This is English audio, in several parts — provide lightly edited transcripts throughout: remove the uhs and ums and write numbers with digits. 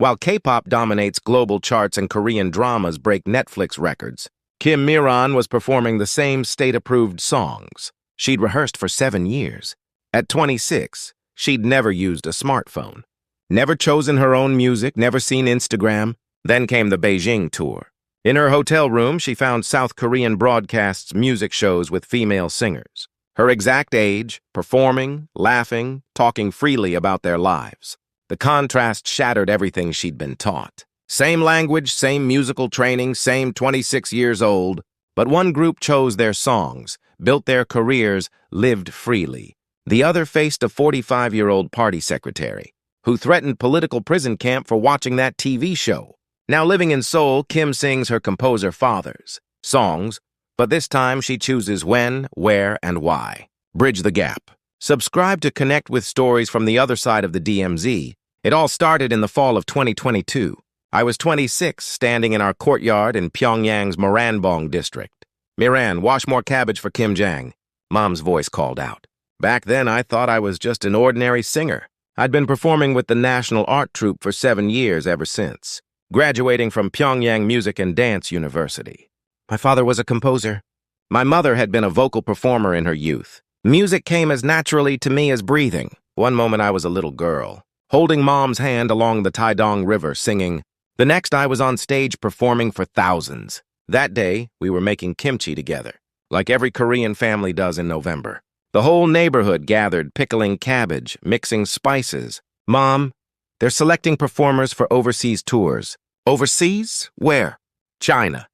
While K-pop dominates global charts and Korean dramas break Netflix records, Kim Miran was performing the same state-approved songs. She'd rehearsed for 7 years. At 26, she'd never used a smartphone. Never chosen her own music, never seen Instagram. Then came the Beijing tour. In her hotel room, she found South Korean broadcasts music shows with female singers. Her exact age, performing, laughing, talking freely about their lives. The contrast shattered everything she'd been taught. Same language, same musical training, same 26 years old. But one group chose their songs, built their careers, lived freely. The other faced a 45-year-old party secretary who threatened political prison camp for watching that TV show. Now living in Seoul, Kim sings her composer father's songs, but this time she chooses when, where, and why. Bridge the gap. Subscribe to connect with stories from the other side of the DMZ. It all started in the fall of 2022. I was 26, standing in our courtyard in Pyongyang's Moranbong district. "Miran, wash more cabbage for Kim Jang," Mom's voice called out. Back then, I thought I was just an ordinary singer. I'd been performing with the National Art Troupe for 7 years ever since, graduating from Pyongyang Music and Dance University. My father was a composer. My mother had been a vocal performer in her youth. Music came as naturally to me as breathing. One moment I was a little girl, holding Mom's hand along the Taedong River singing. The next I was on stage performing for thousands. That day, we were making kimchi together, like every Korean family does in November. The whole neighborhood gathered, pickling cabbage, mixing spices. "Mom, they're selecting performers for overseas tours." "Overseas? Where?" "China.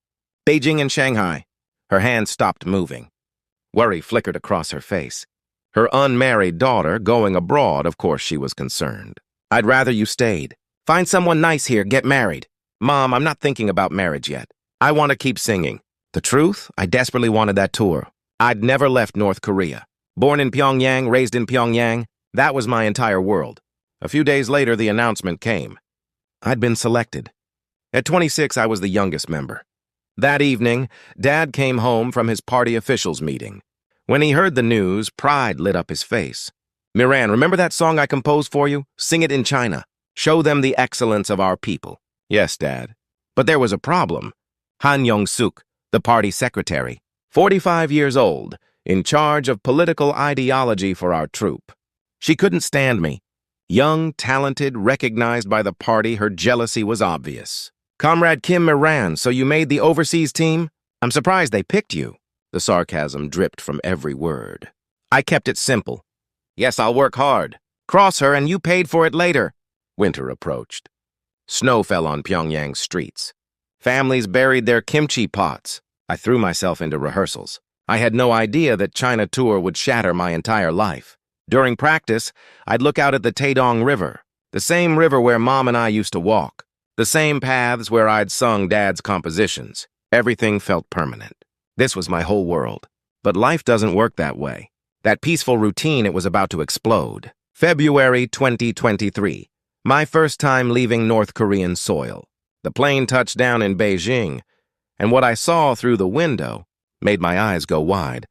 Beijing and Shanghai." Her hand stopped moving. Worry flickered across her face. Her unmarried daughter going abroad, of course she was concerned. "I'd rather you stayed. Find someone nice here, get married." "Mom, I'm not thinking about marriage yet. I want to keep singing." The truth, I desperately wanted that tour. I'd never left North Korea. Born in Pyongyang, raised in Pyongyang, that was my entire world. A few days later, the announcement came. I'd been selected. At 26, I was the youngest member. That evening, Dad came home from his party officials meeting. When he heard the news, pride lit up his face. "Miran, remember that song I composed for you? Sing it in China. Show them the excellence of our people." "Yes, Dad." But there was a problem. Han Yong-suk, the party secretary, 45 years old, in charge of political ideology for our troupe. She couldn't stand me. Young, talented, recognized by the party, her jealousy was obvious. "Comrade Kim Miran, so you made the overseas team? I'm surprised they picked you." The sarcasm dripped from every word. I kept it simple. "Yes, I'll work hard. Cross her and you paid for it later." Winter approached. Snow fell on Pyongyang's streets. Families buried their kimchi pots. I threw myself into rehearsals. I had no idea that China tour would shatter my entire life. During practice, I'd look out at the Taedong River, the same river where Mom and I used to walk, the same paths where I'd sung Dad's compositions. Everything felt permanent. This was my whole world. But life doesn't work that way. That peaceful routine, it was about to explode. February 2023, my first time leaving North Korean soil. The plane touched down in Beijing, and what I saw through the window made my eyes go wide.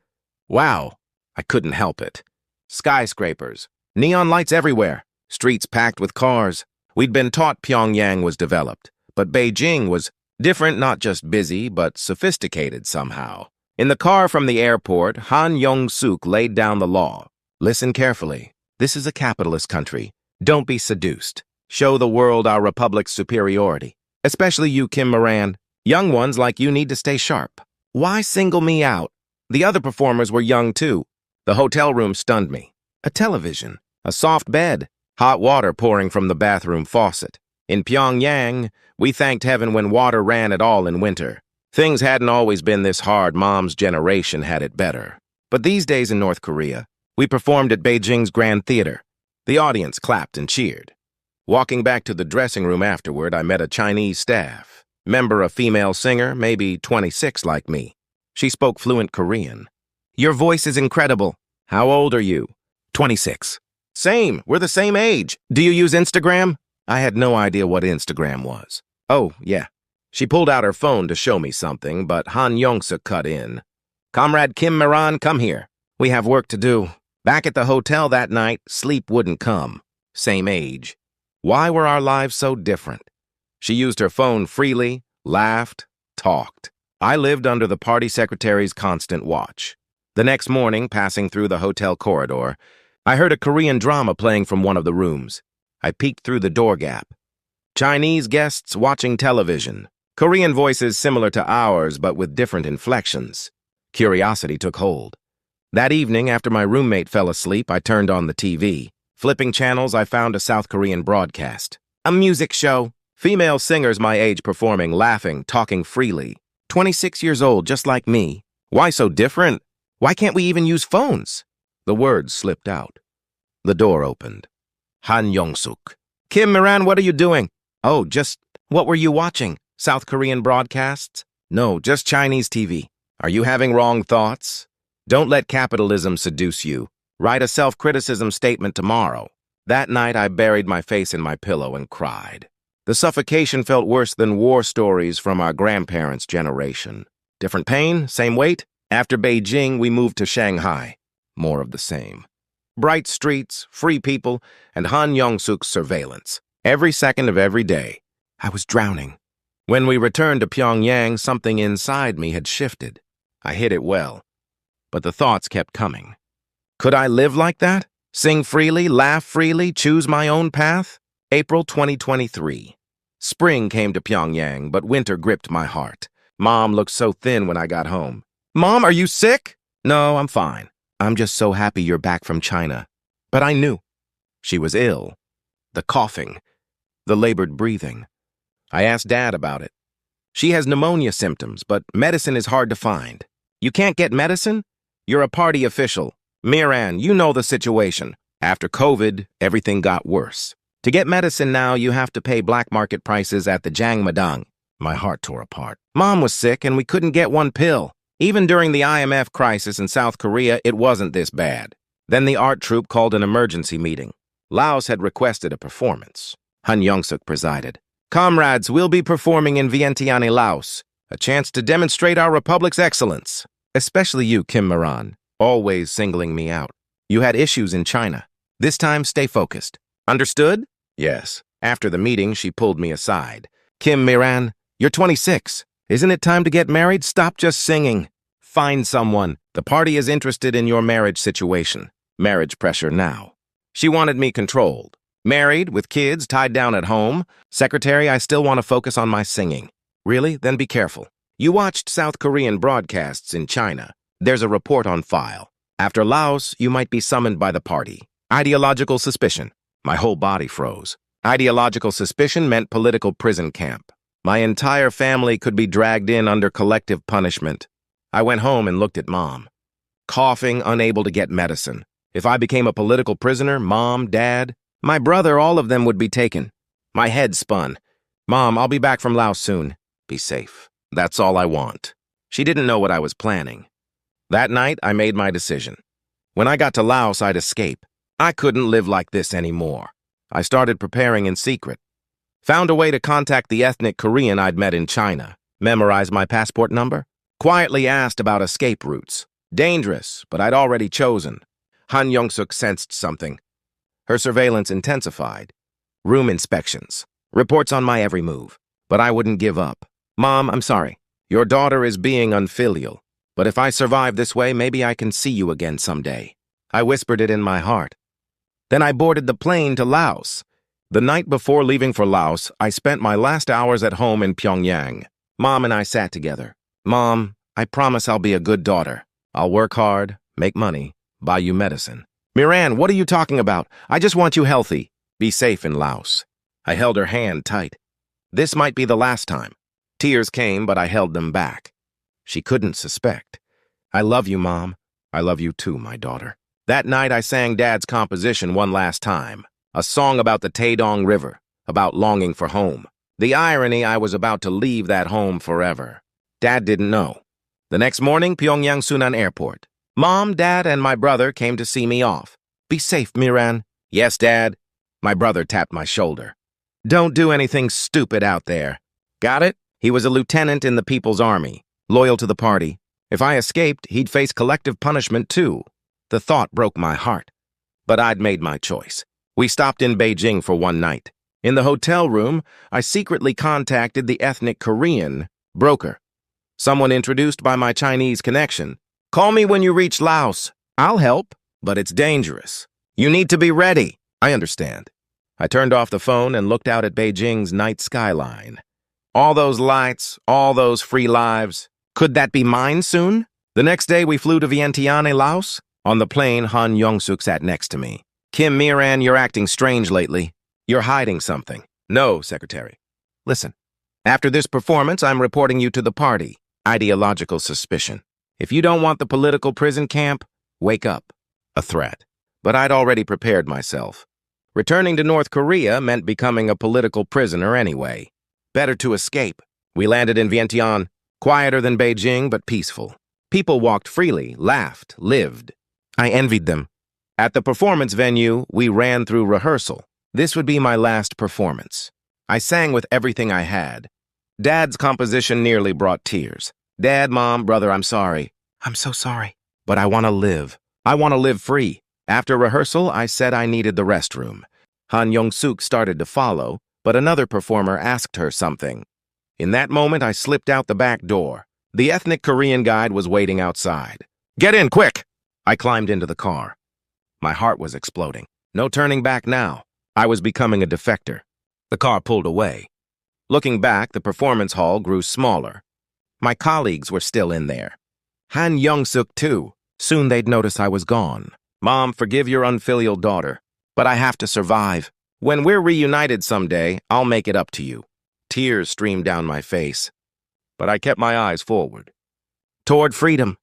Wow, I couldn't help it. Skyscrapers, neon lights everywhere, streets packed with cars. We'd been taught Pyongyang was developed, but Beijing was different, not just busy, but sophisticated somehow. In the car from the airport, Han Yong-suk laid down the law. "Listen carefully. This is a capitalist country. Don't be seduced. Show the world our republic's superiority. Especially you, Kim Miran. Young ones like you need to stay sharp." Why single me out? The other performers were young too. The hotel room stunned me. A television, a soft bed, hot water pouring from the bathroom faucet. In Pyongyang, we thanked heaven when water ran at all in winter. Things hadn't always been this hard. Mom's generation had it better. But these days in North Korea, we performed at Beijing's Grand Theater. The audience clapped and cheered. Walking back to the dressing room afterward, I met a Chinese staff. Member, a female singer, maybe 26 like me. She spoke fluent Korean. "Your voice is incredible. How old are you?" 26. "Same, we're the same age. Do you use Instagram?" I had no idea what Instagram was. "Oh, yeah." She pulled out her phone to show me something, but Han Yong-suk cut in. "Comrade Kim Miran, come here. We have work to do." Back at the hotel that night, sleep wouldn't come. Same age. Why were our lives so different? She used her phone freely, laughed, talked. I lived under the party secretary's constant watch. The next morning, passing through the hotel corridor, I heard a Korean drama playing from one of the rooms. I peeked through the door gap. Chinese guests watching television. Korean voices similar to ours, but with different inflections. Curiosity took hold. That evening, after my roommate fell asleep, I turned on the TV. Flipping channels, I found a South Korean broadcast. A music show. Female singers my age performing, laughing, talking freely. 26 years old, just like me. Why so different? Why can't we even use phones? The words slipped out. The door opened. Han Young-suk. Kim Moran, what are you doing? Oh, just, what were you watching? South Korean broadcasts? No, just Chinese TV. Are you having wrong thoughts? Don't let capitalism seduce you. Write a self-criticism statement tomorrow. That night, I buried my face in my pillow and cried. The suffocation felt worse than war stories from our grandparents' generation. Different pain, same weight? After Beijing, we moved to Shanghai. More of the same. Bright streets, free people, and Han Young-suk's surveillance. Every second of every day. I was drowning. When we returned to Pyongyang, something inside me had shifted. I hid it well. But the thoughts kept coming. Could I live like that? Sing freely, laugh freely, choose my own path? April 2023. Spring came to Pyongyang, but winter gripped my heart. Mom looked so thin when I got home. Mom, are you sick? No, I'm fine. I'm just so happy you're back from China. But I knew. She was ill. The coughing. The labored breathing. I asked Dad about it. She has pneumonia symptoms, but medicine is hard to find. You can't get medicine? You're a party official. Miran, you know the situation. After COVID, everything got worse. To get medicine now, you have to pay black market prices at the Jangmadang. My heart tore apart. Mom was sick and we couldn't get one pill. Even during the IMF crisis in South Korea, it wasn't this bad. Then the art troupe called an emergency meeting. Laos had requested a performance. Han Young-suk presided. Comrades, we'll be performing in Vientiane, Laos. A chance to demonstrate our republic's excellence. Especially you, Kim Moran, always singling me out. You had issues in China. This time, stay focused. Understood? Yes. After the meeting, she pulled me aside. Kim Moran, you're 26. Isn't it time to get married? Stop just singing. Find someone. The party is interested in your marriage situation. Marriage pressure now. She wanted me controlled. Married, with kids, tied down at home. Secretary, I still want to focus on my singing. Really? Then be careful. You watched South Korean broadcasts in China. There's a report on file. After Laos, you might be summoned by the party. Ideological suspicion. My whole body froze. Ideological suspicion meant political prison camp. My entire family could be dragged in under collective punishment. I went home and looked at Mom. Coughing, unable to get medicine. If I became a political prisoner, Mom, Dad, my brother, all of them would be taken. My head spun. Mom, I'll be back from Laos soon. Be safe. That's all I want. She didn't know what I was planning. That night, I made my decision. When I got to Laos, I'd escape. I couldn't live like this anymore. I started preparing in secret. Found a way to contact the ethnic Korean I'd met in China. Memorized my passport number. Quietly asked about escape routes. Dangerous, but I'd already chosen. Han Young-suk sensed something. Her surveillance intensified. Room inspections. Reports on my every move. But I wouldn't give up. Mom, I'm sorry. Your daughter is being unfilial. But if I survive this way, maybe I can see you again someday. I whispered it in my heart. Then I boarded the plane to Laos. The night before leaving for Laos, I spent my last hours at home in Pyongyang. Mom and I sat together. Mom, I promise I'll be a good daughter. I'll work hard, make money, buy you medicine. Miran, what are you talking about? I just want you healthy. Be safe in Laos. I held her hand tight. This might be the last time. Tears came, but I held them back. She couldn't suspect. I love you, Mom. I love you too, my daughter. That night I sang Dad's composition one last time. A song about the Taedong River, about longing for home. The irony, I was about to leave that home forever. Dad didn't know. The next morning, Pyongyang Sunan Airport. Mom, Dad, and my brother came to see me off. Be safe, Miran. Yes, Dad. My brother tapped my shoulder. Don't do anything stupid out there. Got it? He was a lieutenant in the People's Army, loyal to the party. If I escaped, he'd face collective punishment too. The thought broke my heart. But I'd made my choice. We stopped in Beijing for one night. In the hotel room, I secretly contacted the ethnic Korean broker. Someone introduced by my Chinese connection. Call me when you reach Laos. I'll help, but it's dangerous. You need to be ready. I understand. I turned off the phone and looked out at Beijing's night skyline. All those lights, all those free lives. Could that be mine soon? The next day, we flew to Vientiane, Laos. On the plane, Han Young-suk sat next to me. Kim Miran, you're acting strange lately. You're hiding something. No, Secretary. Listen. After this performance, I'm reporting you to the party. Ideological suspicion. If you don't want the political prison camp, wake up. A threat. But I'd already prepared myself. Returning to North Korea meant becoming a political prisoner anyway. Better to escape. We landed in Vientiane, quieter than Beijing, but peaceful. People walked freely, laughed, lived. I envied them. At the performance venue, we ran through rehearsal. This would be my last performance. I sang with everything I had. Dad's composition nearly brought tears. Dad, Mom, brother, I'm sorry. I'm so sorry. But I want to live. I want to live free. After rehearsal, I said I needed the restroom. Han Young-suk started to follow, but another performer asked her something. In that moment, I slipped out the back door. The ethnic Korean guide was waiting outside. Get in, quick! I climbed into the car. My heart was exploding. No turning back now. I was becoming a defector. The car pulled away. Looking back, the performance hall grew smaller. My colleagues were still in there. Han Young-suk, too. Soon they'd notice I was gone. Mom, forgive your unfilial daughter, but I have to survive. When we're reunited someday, I'll make it up to you. Tears streamed down my face, but I kept my eyes forward. Toward freedom,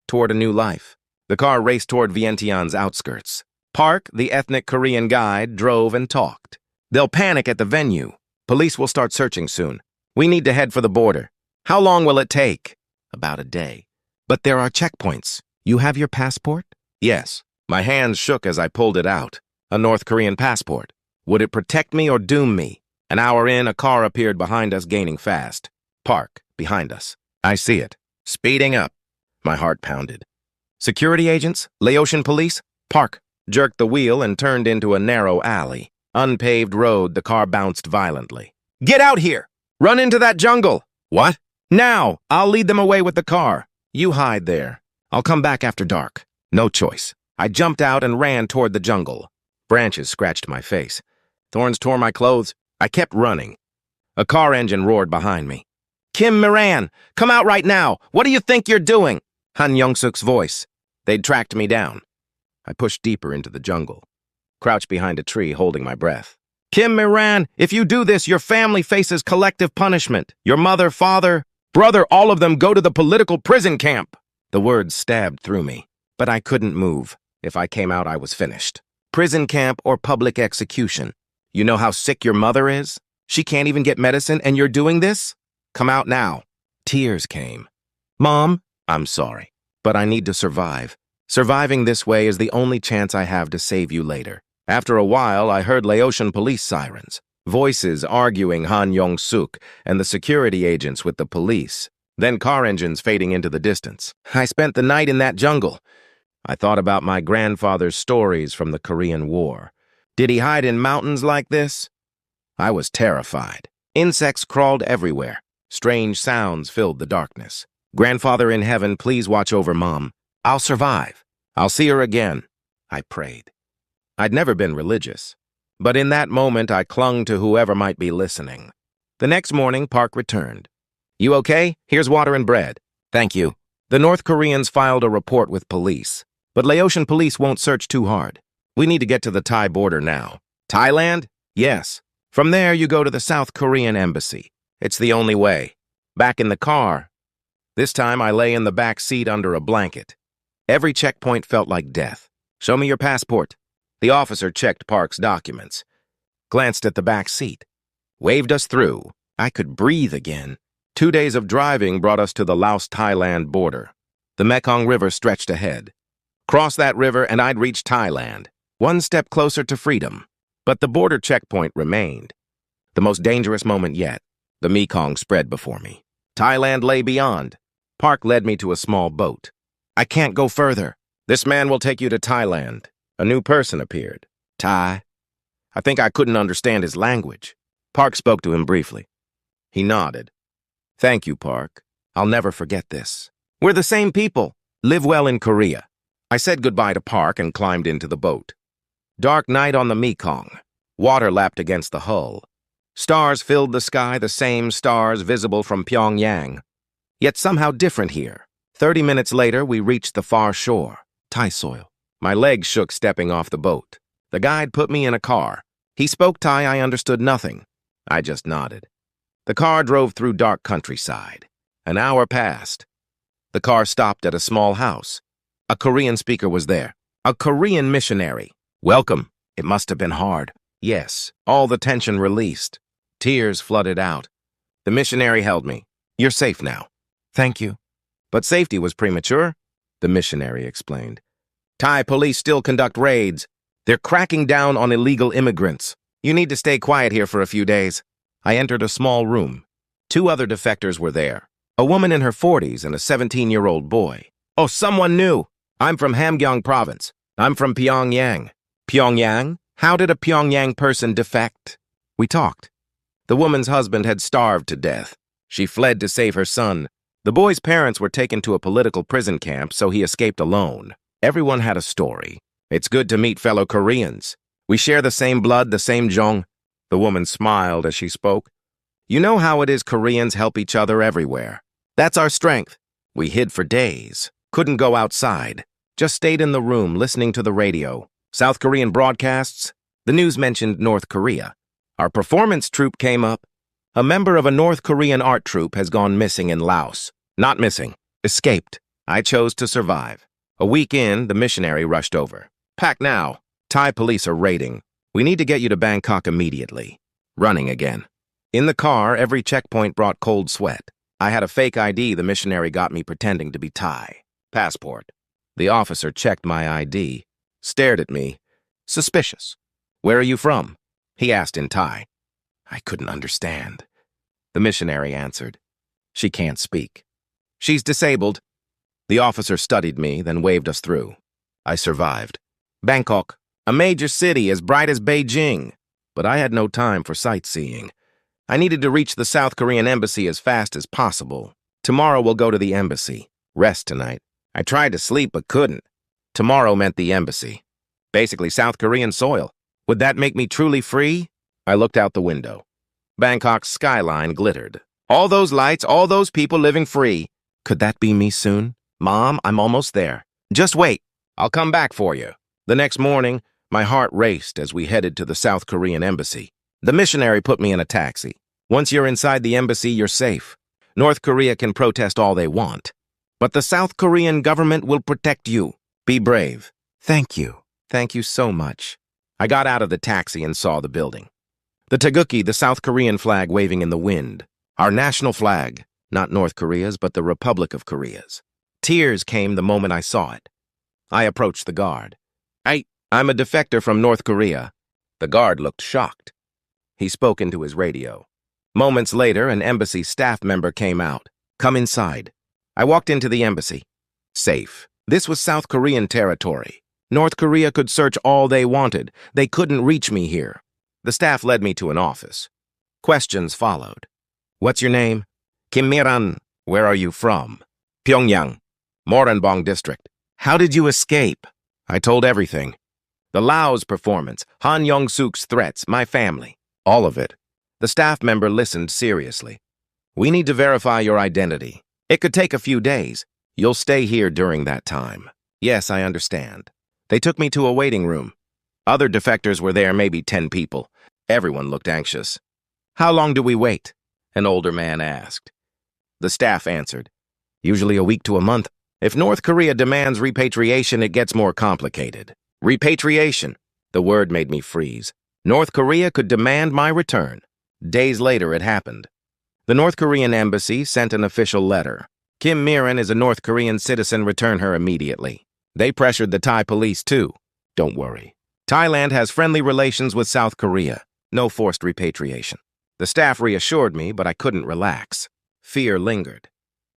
toward a new life. The car raced toward Vientiane's outskirts. Park, the ethnic Korean guide, drove and talked. They'll panic at the venue. Police will start searching soon. We need to head for the border. How long will it take? About a day. But there are checkpoints. You have your passport? Yes. My hands shook as I pulled it out. A North Korean passport. Would it protect me or doom me? An hour in, a car appeared behind us, gaining fast. Park, behind us. I see it. Speeding up. My heart pounded. Security agents? Laotian police? Park jerked the wheel and turned into a narrow alley. Unpaved road, the car bounced violently. Get out here! Run into that jungle! What? Now! I'll lead them away with the car. You hide there. I'll come back after dark. No choice. I jumped out and ran toward the jungle. Branches scratched my face. Thorns tore my clothes. I kept running. A car engine roared behind me. Kim Miran, come out right now! What do you think you're doing? Han Young-suk's voice. They'd tracked me down. I pushed deeper into the jungle. Crouched behind a tree, holding my breath. Kim Miran, if you do this, your family faces collective punishment. Your mother, father, brother, all of them go to the political prison camp. The words stabbed through me, but I couldn't move. If I came out, I was finished. Prison camp or public execution. You know how sick your mother is? She can't even get medicine, and you're doing this? Come out now. Tears came. Mom, I'm sorry, but I need to survive. Surviving this way is the only chance I have to save you later. After a while, I heard Laotian police sirens, voices arguing Han Young-suk and the security agents with the police, then car engines fading into the distance. I spent the night in that jungle. I thought about my grandfather's stories from the Korean War. Did he hide in mountains like this? I was terrified. Insects crawled everywhere. Strange sounds filled the darkness. Grandfather in heaven, please watch over Mom. I'll survive. I'll see her again. I prayed. I'd never been religious, but in that moment I clung to whoever might be listening. The next morning, Park returned. You okay? Here's water and bread. Thank you. The North Koreans filed a report with police, but Laotian police won't search too hard. We need to get to the Thai border now. Thailand? Yes. From there, you go to the South Korean embassy. It's the only way. Back in the car. This time, I lay in the back seat under a blanket. Every checkpoint felt like death. Show me your passport. The officer checked Park's documents, glanced at the back seat, waved us through. I could breathe again. 2 days of driving brought us to the Laos-Thailand border. The Mekong River stretched ahead. Cross that river and I'd reach Thailand, one step closer to freedom. But the border checkpoint remained. The most dangerous moment yet. The Mekong spread before me. Thailand lay beyond. Park led me to a small boat. I can't go further. This man will take you to Thailand. A new person appeared. Thai. I think I couldn't understand his language. Park spoke to him briefly. He nodded. Thank you, Park. I'll never forget this. We're the same people. Live well in Korea. I said goodbye to Park and climbed into the boat. Dark night on the Mekong. Water lapped against the hull. Stars filled the sky, the same stars visible from Pyongyang. Yet somehow different here. 30 minutes later, we reached the far shore, Thai soil. My legs shook stepping off the boat. The guide put me in a car. He spoke Thai, I understood nothing. I just nodded. The car drove through dark countryside. An hour passed. The car stopped at a small house. A Korean speaker was there. A Korean missionary. Welcome. It must have been hard. Yes, all the tension released. Tears flooded out. The missionary held me. You're safe now. Thank you. But safety was premature, the missionary explained. Thai police still conduct raids. They're cracking down on illegal immigrants. You need to stay quiet here for a few days. I entered a small room. 2 other defectors were there. A woman in her 40s and a 17-year-old boy. Oh, someone new. I'm from Hamgyong province. I'm from Pyongyang. Pyongyang? How did a Pyongyang person defect? We talked. The woman's husband had starved to death. She fled to save her son. The boy's parents were taken to a political prison camp, so he escaped alone. Everyone had a story. It's good to meet fellow Koreans. We share the same blood, the same Jong. The woman smiled as she spoke. You know how it is Koreans help each other everywhere. That's our strength. We hid for days. Couldn't go outside. Just stayed in the room listening to the radio. South Korean broadcasts. The news mentioned North Korea. Our performance troupe came up. A member of a North Korean art troupe has gone missing in Laos. Not missing. Escaped. I chose to survive. A week in, the missionary rushed over. Pack now. Thai police are raiding. We need to get you to Bangkok immediately. Running again. In the car, every checkpoint brought cold sweat. I had a fake ID the missionary got me pretending to be Thai. Passport. The officer checked my ID, stared at me. Suspicious. Where are you from? He asked in Thai. I couldn't understand. The missionary answered. She can't speak. She's disabled. The officer studied me, then waved us through. I survived. Bangkok, a major city as bright as Beijing. But I had no time for sightseeing. I needed to reach the South Korean embassy as fast as possible. Tomorrow we'll go to the embassy. Rest tonight. I tried to sleep but couldn't. Tomorrow meant the embassy. Basically South Korean soil. Would that make me truly free? I looked out the window. Bangkok's skyline glittered. All those lights, all those people living free. Could that be me soon? Mom, I'm almost there. Just wait. I'll come back for you. The next morning, my heart raced as we headed to the South Korean embassy. The missionary put me in a taxi. Once you're inside the embassy, you're safe. North Korea can protest all they want. But the South Korean government will protect you. Be brave. Thank you. Thank you so much. I got out of the taxi and saw the building. The taegukgi, the South Korean flag waving in the wind. Our national flag, not North Korea's, but the Republic of Korea's. Tears came the moment I saw it. I approached the guard. I'm a defector from North Korea. The guard looked shocked. He spoke into his radio. Moments later, an embassy staff member came out. Come inside. I walked into the embassy. Safe. This was South Korean territory. North Korea could search all they wanted. They couldn't reach me here. The staff led me to an office. Questions followed. What's your name? Kim Miran. Where are you from? Pyongyang, Moranbong district. How did you escape? I told everything. The Laos performance, Han Yong-suk's threats, my family. All of it. The staff member listened seriously. We need to verify your identity. It could take a few days. You'll stay here during that time. Yes, I understand. They took me to a waiting room. Other defectors were there, maybe 10 people. Everyone looked anxious. How long do we wait? An older man asked. The staff answered. Usually a week to a month. If North Korea demands repatriation, it gets more complicated. Repatriation. The word made me freeze. North Korea could demand my return. Days later, it happened. The North Korean embassy sent an official letter. Kim Miran is a North Korean citizen. Return her immediately. They pressured the Thai police, too. Don't worry. Thailand has friendly relations with South Korea. No forced repatriation. The staff reassured me, but I couldn't relax. Fear lingered.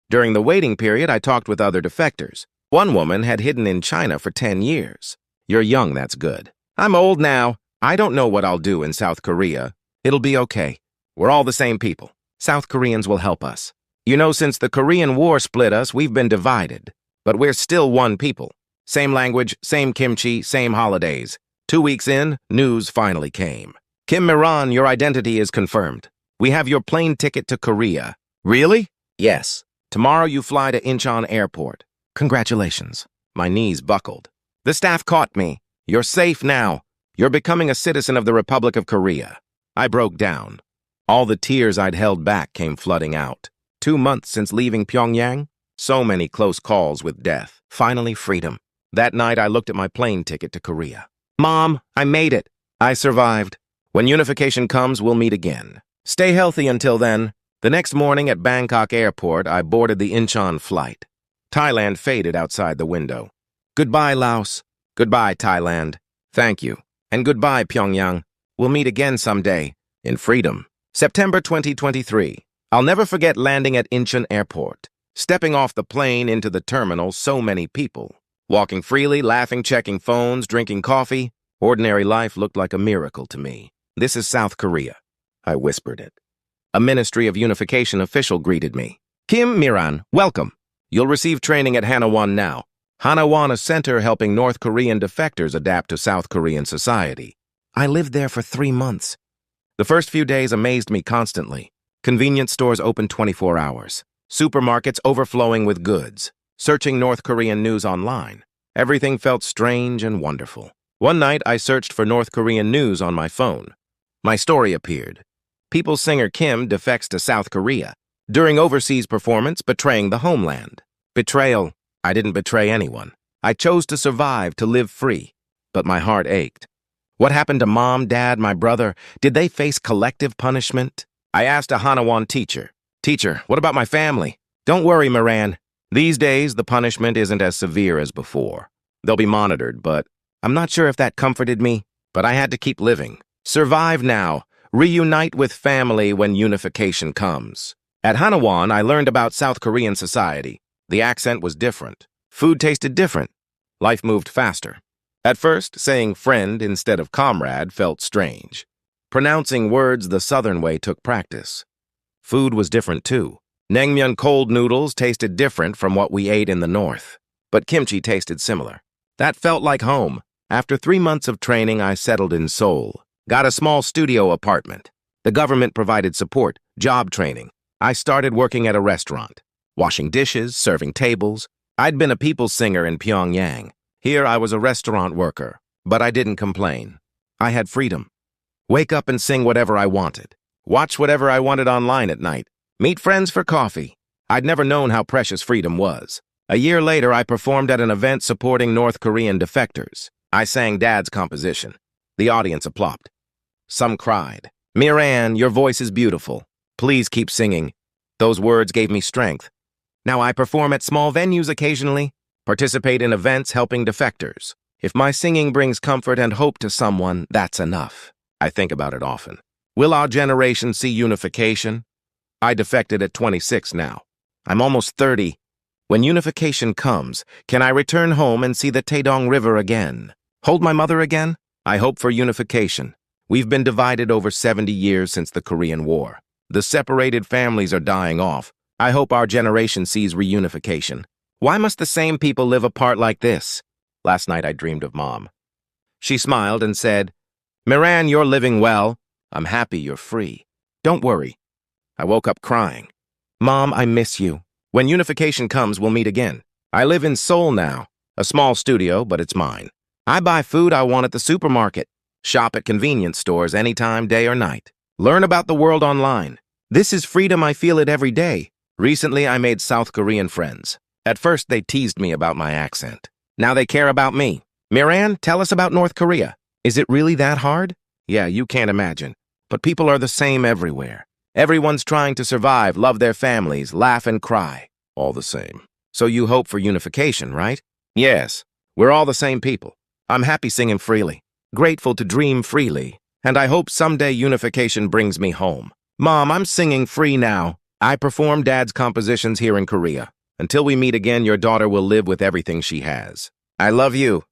During the waiting period, I talked with other defectors. One woman had hidden in China for 10 years. You're young, that's good. I'm old now. I don't know what I'll do in South Korea. It'll be okay. We're all the same people. South Koreans will help us. You know, since the Korean War split us, we've been divided. But we're still one people. Same language, same kimchi, same holidays. 2 weeks in, news finally came. Kim Miran, your identity is confirmed. We have your plane ticket to Korea. Really? Yes. Tomorrow you fly to Incheon Airport. Congratulations. My knees buckled. The staff caught me. You're safe now. You're becoming a citizen of the Republic of Korea. I broke down. All the tears I'd held back came flooding out. 2 months since leaving Pyongyang. So many close calls with death. Finally, freedom. That night, I looked at my plane ticket to Korea. Mom, I made it. I survived. When unification comes, we'll meet again. Stay healthy until then. The next morning at Bangkok Airport, I boarded the Incheon flight. Thailand faded outside the window. Goodbye, Laos. Goodbye, Thailand. Thank you. And goodbye, Pyongyang. We'll meet again someday. In freedom. September 2023. I'll never forget landing at Incheon Airport. Stepping off the plane into the terminal, so many people. Walking freely, laughing, checking phones, drinking coffee. Ordinary life looked like a miracle to me. This is South Korea. I whispered it. A Ministry of Unification official greeted me. Kim Miran, welcome. You'll receive training at Hanawon now. Hanawon, a center helping North Korean defectors adapt to South Korean society. I lived there for 3 months. The first few days amazed me constantly. Convenience stores open 24 hours. Supermarkets overflowing with goods. Searching North Korean news online. Everything felt strange and wonderful. One night, I searched for North Korean news on my phone. My story appeared. People's singer Kim defects to South Korea. During overseas performance, betraying the homeland. Betrayal. I didn't betray anyone. I chose to survive, to live free. But my heart ached. What happened to Mom, Dad, my brother? Did they face collective punishment? I asked a Hanawon teacher. Teacher, what about my family? Don't worry, Miran. These days, the punishment isn't as severe as before. They'll be monitored, but I'm not sure if that comforted me. But I had to keep living. Survive now. Reunite with family when unification comes. At Hanawon, I learned about South Korean society. The accent was different. Food tasted different. Life moved faster. At first, saying friend instead of comrade felt strange. Pronouncing words the southern way took practice. Food was different too. Naengmyeon cold noodles tasted different from what we ate in the north. But kimchi tasted similar. That felt like home. After 3 months of training, I settled in Seoul. Got a small studio apartment. The government provided support, job training. I started working at a restaurant. Washing dishes, serving tables. I'd been a people's singer in Pyongyang. Here I was a restaurant worker. But I didn't complain. I had freedom. Wake up and sing whatever I wanted. Watch whatever I wanted online at night. Meet friends for coffee. I'd never known how precious freedom was. A year later, I performed at an event supporting North Korean defectors. I sang Dad's composition. The audience applauded. Some cried. Miran, your voice is beautiful. Please keep singing. Those words gave me strength. Now I perform at small venues occasionally, participate in events helping defectors. If my singing brings comfort and hope to someone, that's enough. I think about it often. Will our generation see unification? I defected at 26 now. I'm almost 30. When unification comes, can I return home and see the Taedong River again? Hold my mother again? I hope for unification. We've been divided over 70 years since the Korean War. The separated families are dying off. I hope our generation sees reunification. Why must the same people live apart like this? Last night I dreamed of Mom. She smiled and said, Miran, you're living well. I'm happy you're free. Don't worry. I woke up crying. Mom, I miss you. When unification comes, we'll meet again. I live in Seoul now. A small studio, but it's mine. I buy food I want at the supermarket. Shop at convenience stores anytime, day or night. Learn about the world online. This is freedom. I feel it every day. Recently, I made South Korean friends. At first, they teased me about my accent. Now they care about me. Miran, tell us about North Korea. Is it really that hard? Yeah, you can't imagine. But people are the same everywhere. Everyone's trying to survive, love their families, laugh and cry. All the same. So you hope for unification, right? Yes. We're all the same people. I'm happy singing freely. Grateful to dream freely. And I hope someday unification brings me home. Mom, I'm singing free now. I perform Dad's compositions here in Korea. Until we meet again, your daughter will live with everything she has. I love you.